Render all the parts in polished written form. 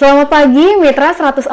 Selamat pagi Mitra 104,6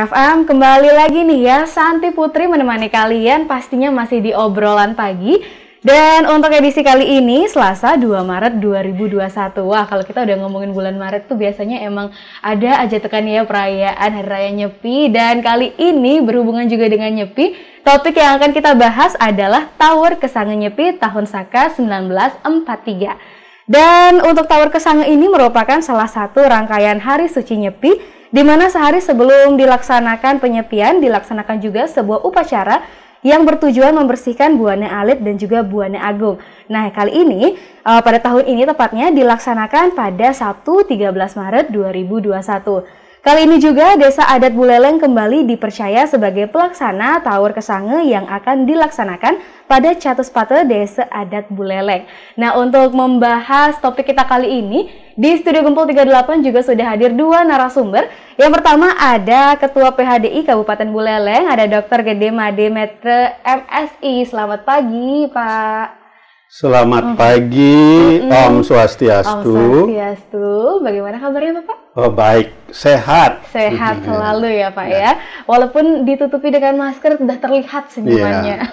FM. Kembali lagi nih ya, Santi Putri menemani kalian pastinya masih di obrolan pagi. Dan untuk edisi kali ini Selasa 2 Maret 2021. Wah, kalau kita udah ngomongin bulan Maret tuh biasanya emang ada aja tekan ya perayaan Hari Raya Nyepi. Dan kali ini berhubungan juga dengan Nyepi. Topik yang akan kita bahas adalah Tawur Kesange Nyepi tahun Saka 1943. Dan untuk Tawur Kesange ini merupakan salah satu rangkaian hari suci Nyepi, di mana sehari sebelum dilaksanakan penyepian, dilaksanakan juga sebuah upacara yang bertujuan membersihkan Buane Alit dan juga Buane Agung. Nah, kali ini, pada tahun ini tepatnya dilaksanakan pada Sabtu 13 Maret 2021. Kali ini juga Desa Adat Buleleng kembali dipercaya sebagai pelaksana Tawur Kesange yang akan dilaksanakan pada Catuspate Desa Adat Buleleng. Nah, untuk membahas topik kita kali ini, di Studio Gempol 38 juga sudah hadir dua narasumber. Yang pertama ada Ketua PHDI Kabupaten Buleleng, ada Dr. Gede Made Metre MSI. Selamat pagi, Pak. Selamat pagi, Om Swastiastu. Om Swastiastu. Bagaimana kabarnya, Bapak? Oh, baik, sehat. Sehat selalu ya, Pak ya. Walaupun ditutupi dengan masker, sudah terlihat senyumannya.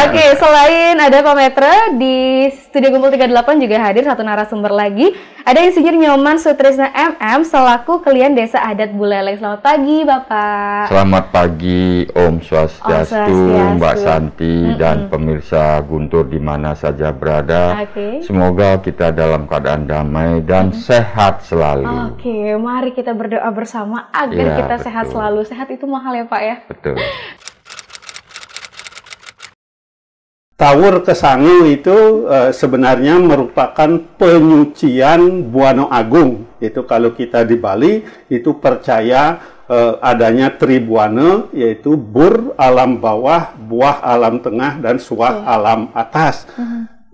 Oke, selain ada Pak Metre, di Studio Gempol 38 juga hadir satu narasumber lagi. Ada Insinyur Nyoman Sutrisna MM selaku Kelian Desa Adat Buleleng. Selamat pagi, Bapak. Selamat pagi, Om Swastiastu, Mbak Santi, dan pemirsa Guntur di mana saja berada. Semoga kita dalam keadaan damai dan sehat selalu. Oke, mari kita berdoa bersama agar kita sehat selalu. Sehat itu mahal ya, Pak ya? Betul. Tawur Kesange itu sebenarnya merupakan penyucian Buano Agung. Itu kalau kita di Bali itu percaya adanya Tribuana, yaitu bur alam bawah, buah alam tengah, dan suah alam atas.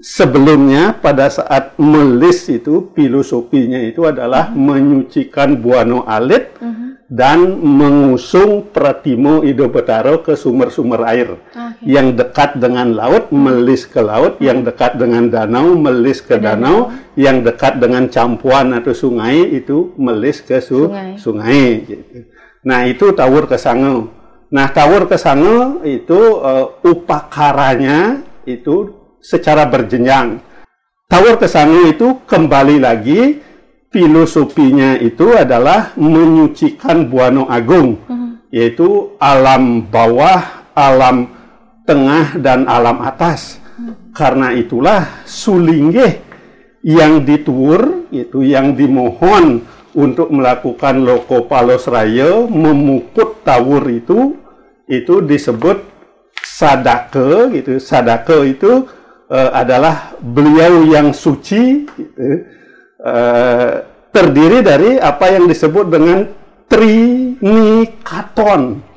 Sebelumnya pada saat melis itu filosofinya itu adalah menyucikan Buano Alit dan mengusung Pratimo Ido Betaro ke sumber-sumber air. Yang dekat dengan laut melis ke laut, yang dekat dengan danau melis ke danau, yang dekat dengan campuan atau sungai itu melis ke sungai. Gitu. Nah, itu Tawur Kesange. Nah, Tawur Kesange itu upakaranya itu secara berjenjang. Tawur Kesange itu kembali lagi filosofinya itu adalah menyucikan Buano Agung, yaitu alam bawah, alam tengah, dan alam atas. Karena itulah sulinggih yang dituwur, itu yang dimohon untuk melakukan loko palos raya memukut tawur itu disebut sadake gitu. Sadake itu adalah beliau yang suci gitu. Terdiri dari apa yang disebut dengan trinikaton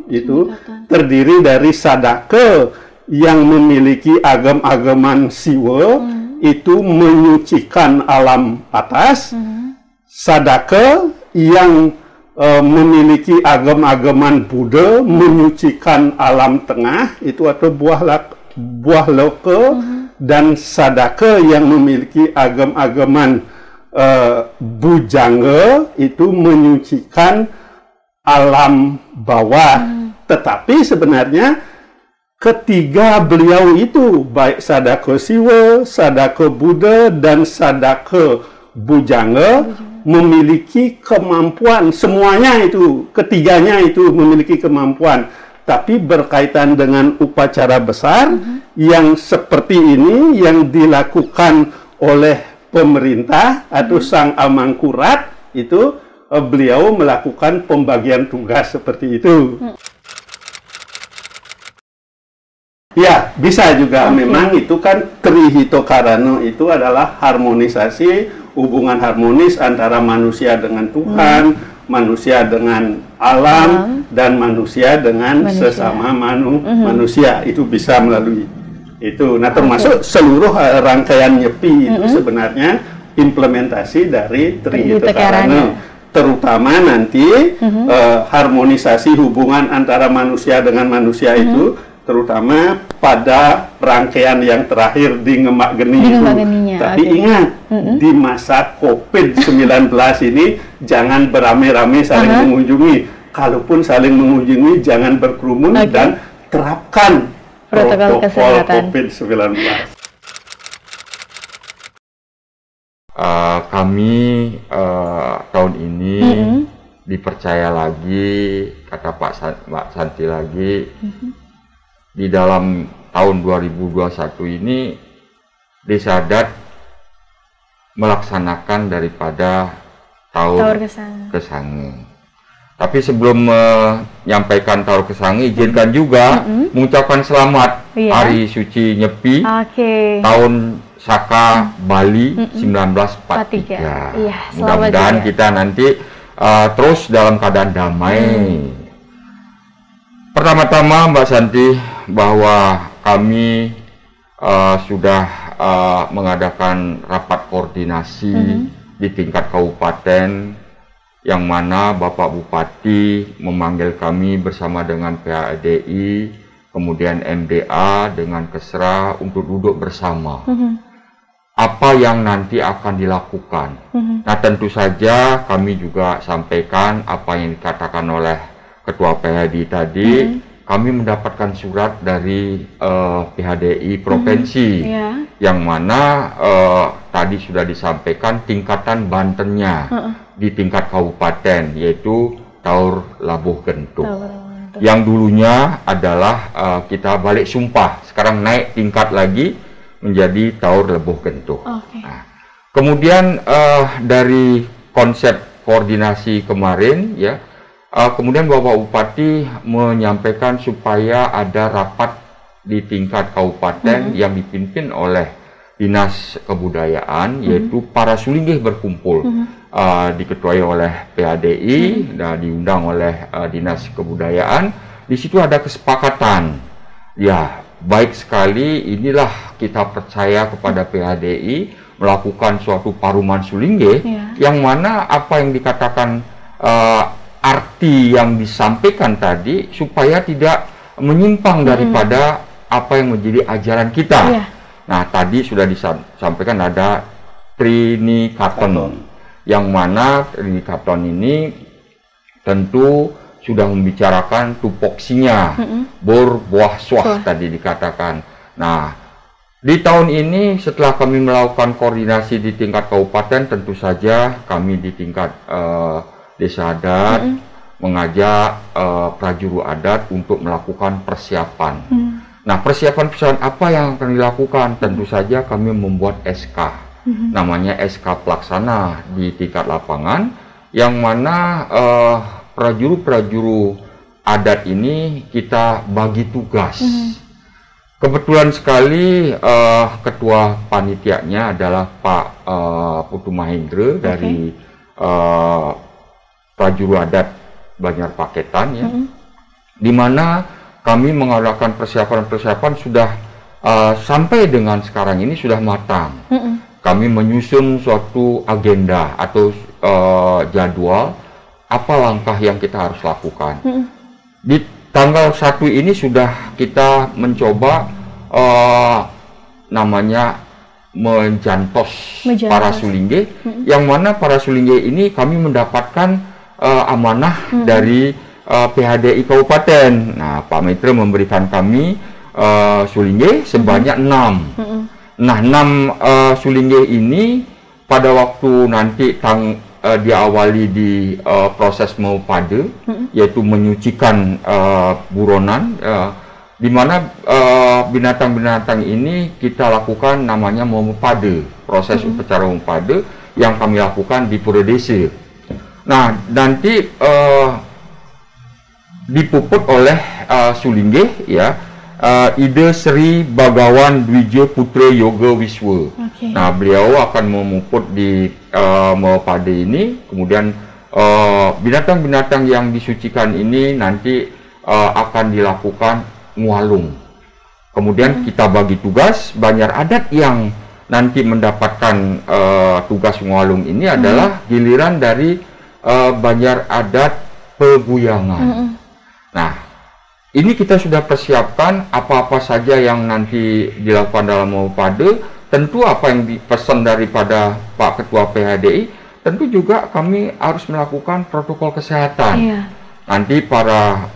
itu, terdiri dari sadake yang memiliki agam-agaman siwa itu menyucikan alam atas, sadake yang memiliki agam-agaman Buddha menyucikan alam tengah itu atau buah loka, dan sadake yang memiliki agam-agaman bujangga itu menyucikan alam bawah. Tetapi sebenarnya ketiga beliau itu, baik sadake siwa, sadake Buddha, dan sadake bujangga memiliki kemampuan, semuanya itu, ketiganya itu memiliki kemampuan. Tapi berkaitan dengan upacara besar yang seperti ini yang dilakukan oleh pemerintah atau Sang Amangkurat itu beliau melakukan pembagian tugas seperti itu. Ya, bisa juga memang itu kan Trihito Karano itu adalah harmonisasi, hubungan harmonis antara manusia dengan Tuhan, manusia dengan alam, dan manusia dengan sesama manusia. Itu bisa melalui itu. Nah, termasuk seluruh rangkaian Nyepi itu sebenarnya implementasi dari Trihito Karano. Terutama nanti harmonisasi hubungan antara manusia dengan manusia itu terutama pada rangkaian yang terakhir di Ngemak Geni itu. Tapi ingat, di masa COVID-19 ini jangan beramai-ramai saling mengunjungi. Kalaupun saling mengunjungi, jangan berkerumun dan terapkan protokol COVID-19. Kami tahun ini dipercaya lagi, kata Mbak Santi lagi, di dalam tahun 2021 ini Desa Adat melaksanakan daripada Taur Kesangi. Tapi sebelum menyampaikan Taur Kesangi, izinkan juga mengucapkan selamat Hari Suci Nyepi tahun Saka Bali 1943. Mudah-mudahan kita nanti terus dalam keadaan damai. Pertama-tama Mbak Santi, bahwa kami sudah mengadakan rapat koordinasi di tingkat kabupaten, yang mana Bapak Bupati memanggil kami bersama dengan PHDI, kemudian MDA dengan Kesra untuk duduk bersama. Apa yang nanti akan dilakukan. Nah, tentu saja kami juga sampaikan apa yang dikatakan oleh Ketua PHDI tadi. Kami mendapatkan surat dari PHDI Provinsi, yang mana tadi sudah disampaikan tingkatan Bantennya di tingkat kabupaten, yaitu Taur Labuh Gentuk. Yang dulunya adalah kita balik sumpah, sekarang naik tingkat lagi menjadi Taur Labuh Gentuk. Nah, kemudian dari konsep koordinasi kemarin, ya, kemudian Bapak Bupati menyampaikan supaya ada rapat di tingkat kabupaten yang dipimpin oleh Dinas Kebudayaan, yaitu para sulinggih berkumpul, diketuai oleh PHDI dan diundang oleh Dinas Kebudayaan. Di situ ada kesepakatan, ya, baik sekali, inilah kita percaya kepada PHDI melakukan suatu paruman sulinggih, yang mana apa yang dikatakan arti yang disampaikan tadi supaya tidak menyimpang daripada apa yang menjadi ajaran kita. Nah, tadi sudah disampaikan ada Trinikaton, yang mana Trinikaton ini tentu sudah membicarakan tupoksinya, bor buah swah tadi dikatakan. Nah, di tahun ini setelah kami melakukan koordinasi di tingkat kabupaten, tentu saja kami di tingkat Desa Adat mengajak prajuru adat untuk melakukan persiapan. Nah, persiapan apa yang akan dilakukan? Tentu saja kami membuat SK, namanya SK Pelaksana di tingkat lapangan, yang mana prajuru-prajuru adat ini kita bagi tugas. Kebetulan sekali ketua panitianya adalah Pak Putu Mahendra dari prajuru adat Banjar Paketan, ya, di mana kami mengadakan persiapan-persiapan sudah sampai dengan sekarang ini sudah matang. Kami menyusun suatu agenda atau jadwal apa langkah yang kita harus lakukan. Di tanggal 1 ini sudah kita mencoba namanya menjantos para sulinggih, yang mana para sulinggih ini kami mendapatkan amanah dari PHDI Kabupaten. Nah, Pak Mitra memberikan kami sulinggih sebanyak 6. Nah, 6 sulinggih ini pada waktu nanti diawali di proses Maupade, yaitu menyucikan buronan, di mana binatang-binatang ini kita lakukan namanya Maupade, proses upacara Maupade yang kami lakukan di Pura Desa. Nah, nanti dipuput oleh sulinggih, ya, Ida Sri Bagawan Dwija Putra Yoga Wiswa. Nah, beliau akan memuput di Maupade ini, kemudian binatang-binatang yang disucikan ini nanti akan dilakukan ngualung. Kemudian kita bagi tugas. Banjar adat yang nanti mendapatkan tugas ngualung ini adalah giliran dari Banjar adat Peguyangan. Nah, ini kita sudah persiapkan apa-apa saja yang nanti dilakukan dalam Mopade. Tentu apa yang dipesan daripada Pak Ketua PHDI, tentu juga kami harus melakukan protokol kesehatan. Iya. Nanti para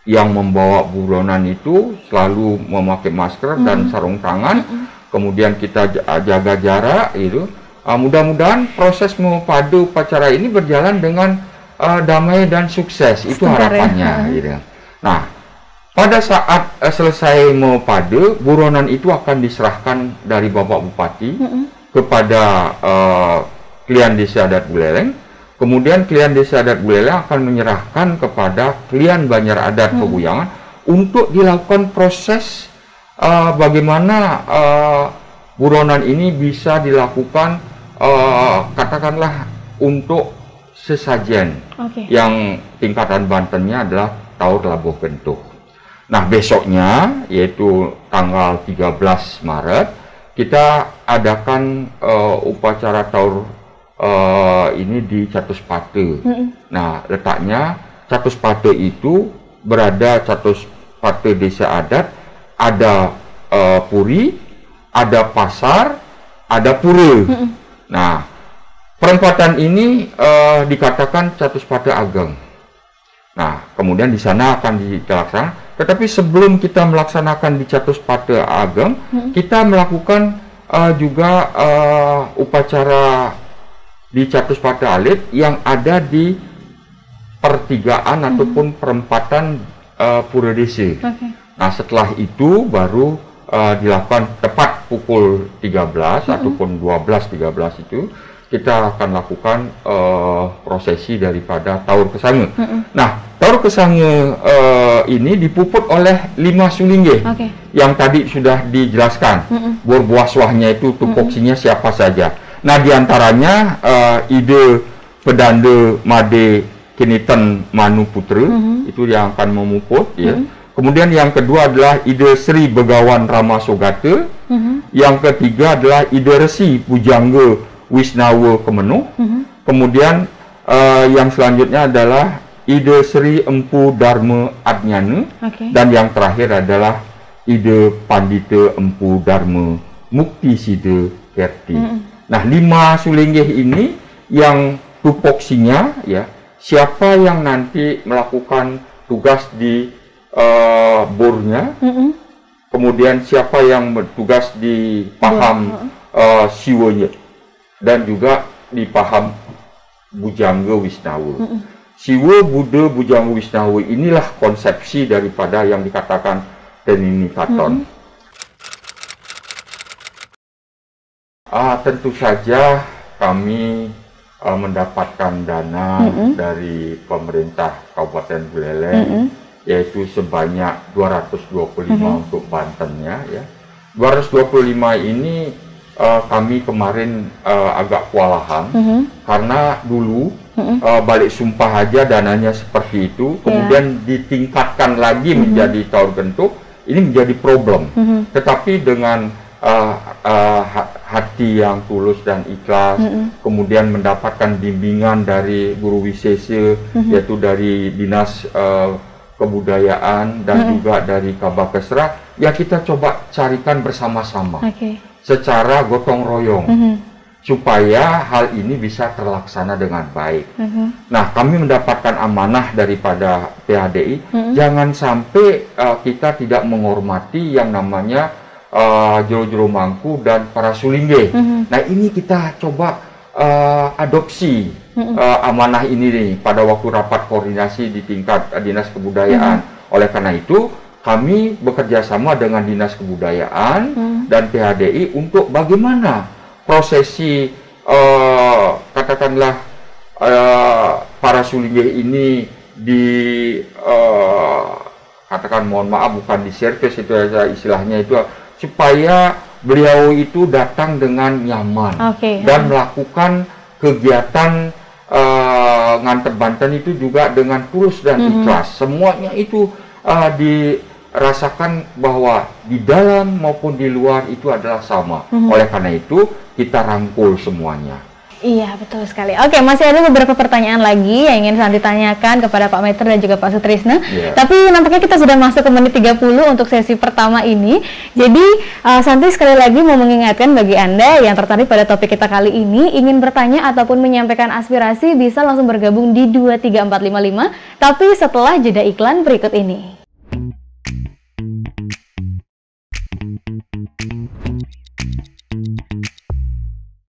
yang membawa buronan itu selalu memakai masker dan sarung tangan. Kemudian kita jaga jarak itu. Mudah-mudahan proses Mopade upacara ini berjalan dengan damai dan sukses. Itu harapannya. Gitu. Nah, pada saat selesai Mopade, buronan itu akan diserahkan dari Bapak Bupati kepada klien Desa Adat Buleleng. Kemudian klien Desa Adat Buleleng akan menyerahkan kepada klien Banjar Adat Pebuyangan untuk dilakukan proses bagaimana buronan ini bisa dilakukan katakanlah untuk sesajen yang tingkatan Bantennya adalah Taur Labuh Bentuk. Nah, besoknya yaitu tanggal 13 Maret kita adakan upacara Taur ini di Catuspate. Nah, letaknya Catuspate itu berada Catuspate Desa Adat, ada puri, ada pasar, ada pura. Nah, perempatan ini dikatakan Catuspate Ageng. Nah, kemudian di sana akan dilaksanakan. Tetapi sebelum kita melaksanakan di Catuspate Ageng, kita melakukan juga upacara di Catuspate Alit yang ada di pertigaan ataupun perempatan Pura Desa. Nah, setelah itu baru dilakukan tepat pukul 13 ataupun 12.13 itu kita akan lakukan prosesi daripada Taur Kesange. Nah, Taur Kesange ini dipuput oleh 5 sulingge yang tadi sudah dijelaskan. Borbuaswahnya itu tupoksinya siapa saja. Nah, diantaranya ide Pedanda Made Kiniten Manu Putra itu yang akan memuput. Ya. Kemudian yang kedua adalah ide Sri Begawan Rama Sogata. Yang ketiga adalah ide Resi Pujangga Wisnawa Kemenuh. Kemudian yang selanjutnya adalah ide Sri Empu Dharma Adnyana. Dan yang terakhir adalah ide Pandita Empu Dharma Mukti Sida Kerti. Nah, 5 sulinggih ini yang tupoksinya ya, siapa yang nanti melakukan tugas di bornya, kemudian siapa yang bertugas di paham siwanya, dan juga di paham Bujangga Wisnawa. Siwa, Buddha, Bujangga Wisnawa inilah konsepsi daripada yang dikatakan Tenini Katon. Tentu saja kami mendapatkan dana dari pemerintah Kabupaten Buleleng, yaitu sebanyak 225 untuk Bantennya. Ya. 225 ini kami kemarin agak kewalahan karena dulu balik sumpah aja dananya seperti itu, kemudian ditingkatkan lagi menjadi Taur Gentuk, ini menjadi problem. Tetapi dengan hati yang tulus dan ikhlas, kemudian mendapatkan bimbingan dari guru wisesa, yaitu dari Dinas Kebudayaan dan juga dari Kabakesra, ya kita coba carikan bersama-sama secara gotong royong supaya hal ini bisa terlaksana dengan baik. Nah, kami mendapatkan amanah daripada PHDI, jangan sampai kita tidak menghormati yang namanya jero-jero mangku dan para sulingge. Nah, ini kita coba adopsi amanah ini nih pada waktu rapat koordinasi di tingkat Dinas Kebudayaan. Oleh karena itu, kami bekerja sama dengan Dinas Kebudayaan dan PHDI untuk bagaimana prosesi katakanlah para sulingge ini katakan mohon maaf bukan di servis itu istilahnya itu, supaya beliau itu datang dengan nyaman dan melakukan kegiatan nganter Banten itu juga dengan tulus dan ikhlas. Semuanya itu dirasakan bahwa di dalam maupun di luar itu adalah sama. Oleh karena itu kita rangkul semuanya Iya, betul sekali. Oke, masih ada beberapa pertanyaan lagi yang ingin Santi tanyakan kepada Pak Meter dan juga Pak Sutrisno. Tapi nampaknya kita sudah masuk ke menit 30 untuk sesi pertama ini. Jadi, Santi sekali lagi mau mengingatkan bagi Anda yang tertarik pada topik kita kali ini, ingin bertanya ataupun menyampaikan aspirasi, bisa langsung bergabung di 23455, tapi setelah jeda iklan berikut ini.